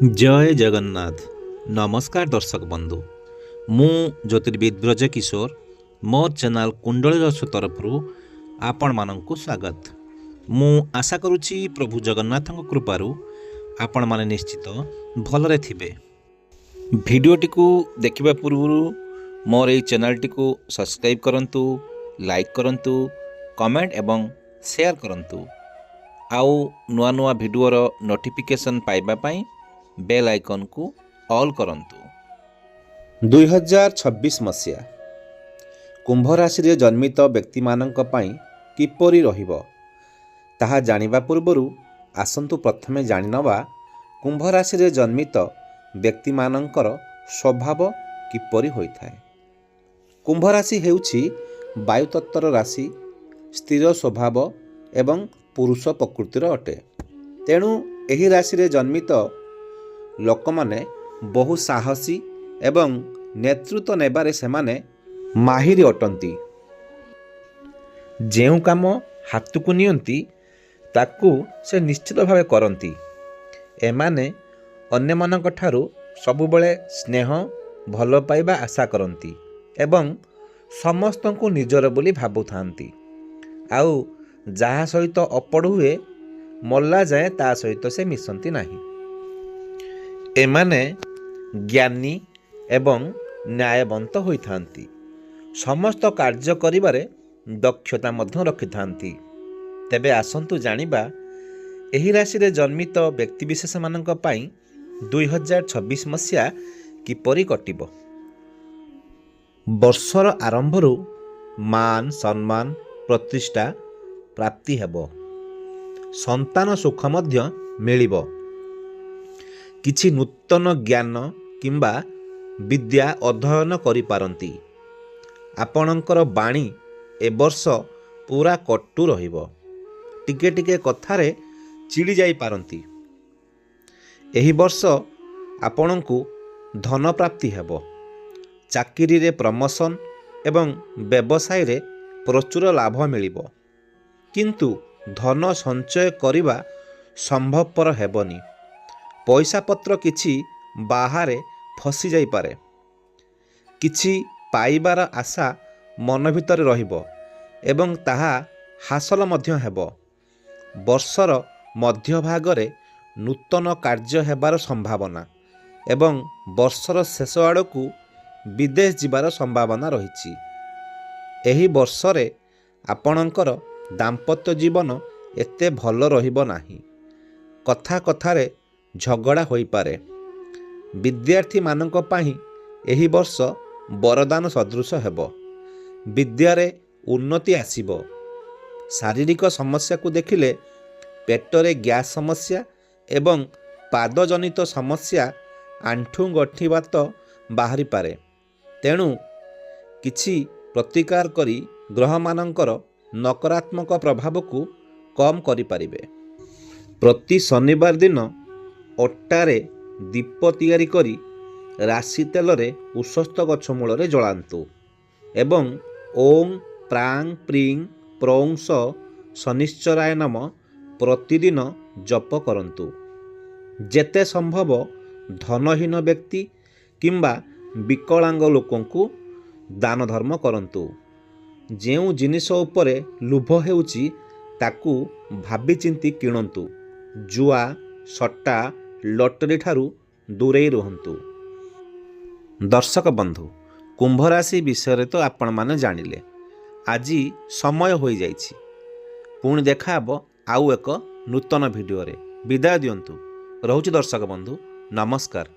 जय जगन्नाथ। नमस्कार दर्शक बंधु, मु ज्योतिर्विद ब्रज किशोर मोर चैनल कुंडली रस तरफ आपण मानक स्वागत। मु आशा करुच्ची प्रभु जगन्नाथ कृपारू आपण माने निश्चित भलरे थिबे। भिडियोटी को देखिबा पूर्व मोर এই चैनलटी को सब्सक्राइब करंतु, लाइक करंतु, कमेंट एवं शेयर करंतु। आउ नुआ नुआ भिडियोर नोटिफिकेशन पाइबा पाई बेल आइकन को ऑल करंतु। 2026 मसीहा कुंभ राशि रे जन्मित व्यक्ति मानक पाई किपरि रहिबो ताहा जानिबा पूर्वरु आसंतु प्रथमे जानिनबा कुंभ राशि रे जन्मित व्यक्ति मानकर स्वभाव किपरि होइथाय। कुंभ राशि हेउछि वायु तत्वर राशि, स्थिर स्वभाव एवं पुरुष प्रकृतिर अटे। तेणु एही राशि रे जन्मित लोकमाने बहु साहसी एवं नेतृत्व नेबारे सेमाने माहिर अटंती। जेउ काम हाथकु नियंती ताकू से निश्चित भावे करंती। एमाने अन्य मानक ठारू सबुबले स्नेह भल पाइबा आशा करंती एवं समस्तंकु निजर बोली भाबुथांती। आउ जहा सहित अपड़ हुए मल्ला जाए ता सहित से मिसंती नाही। एमाने ज्ञानी एवं न्यायवंत होइथांती। समस्त कार्य करिबारे दक्षता मध्य रखिथांती। तेबे आसंतु जानिबा एही राशि रे जन्मित व्यक्तिविशेष मानक पाई 2026 मसीहा किपरि कटिबो। वर्षर आरंभरू मान सम्मान प्रतिष्ठा प्राप्ति हेबो। संतान सुख मध्य मिलिबो। किछि नूतन ज्ञान किंबा विद्या अध्ययन करि पारंती। आपणकर बाणी ए वर्ष पूरा कटु रहिबो। टिके टिके कथारे चिड़ी जाई पारंती। एही वर्ष आपणଙ୍କୁ धन प्राप्ति हेबो। चाकरी रे प्रमोशन एवं व्यवसाय रे प्रचुर लाभ मिलिबो। किंतु धन संचय करिबा संभवपर हेबनी। पैसा पत्र किछि बाहारे फसी जाई पारे। किछि पाइबार आशा मन भितर रहिबो एवं ताहा हासिल मध्य हेबो। वर्षर मध्य भागरे नूतन कार्य हेबार संभावना एवं वर्षर शेष आड़कू विदेश जिबार संभावना रहिछि। एही वर्षरे आपणकर दाम्पत्य जीवन एते भल रहिबो नाही। कथा कथारे झगड़ा होई पारे। विद्यार्थी मानक पाही एही वर्ष वरदान सदृश हेबो। विद्यारे उन्नति आसीबो। शारीरिक समस्या को देखिले पेटरे गैस समस्या एवं पादजनित समस्या आंठू गंठी बात बाहरी पारे। तेणु किछि प्रतिकार करी ग्रह मानकर नकारात्मक प्रभाव को कम करि पारिबे। प्रति शनिवार दिन अट्टारे दीप तैयारी करी राशि तेलरे उशस्त गछ मूल जलांतु एवं ओं प्रांग प्रीं प्रौं शनिश्चराय नाम प्रतिदिन जप करंतु। जेते संभव धनहीन व्यक्ति किंबा विकलांग लोकंकु दान धर्म करंतु। जेउ जिनिष उपरे लोभ हेउची ताकू भाबी चिंती किणंतु। जुआ सट्टा लटरी ठारू दूरे रुहंतु। दर्शक बंधु, कुंभ राशि विषय तो आपण माने जानिले। आज समय हो जाइछि। पुणी देखा हबो आउ एक नूतन भिडियो रे। विदाय दियंतु। रहुछि दर्शक बंधु, नमस्कार।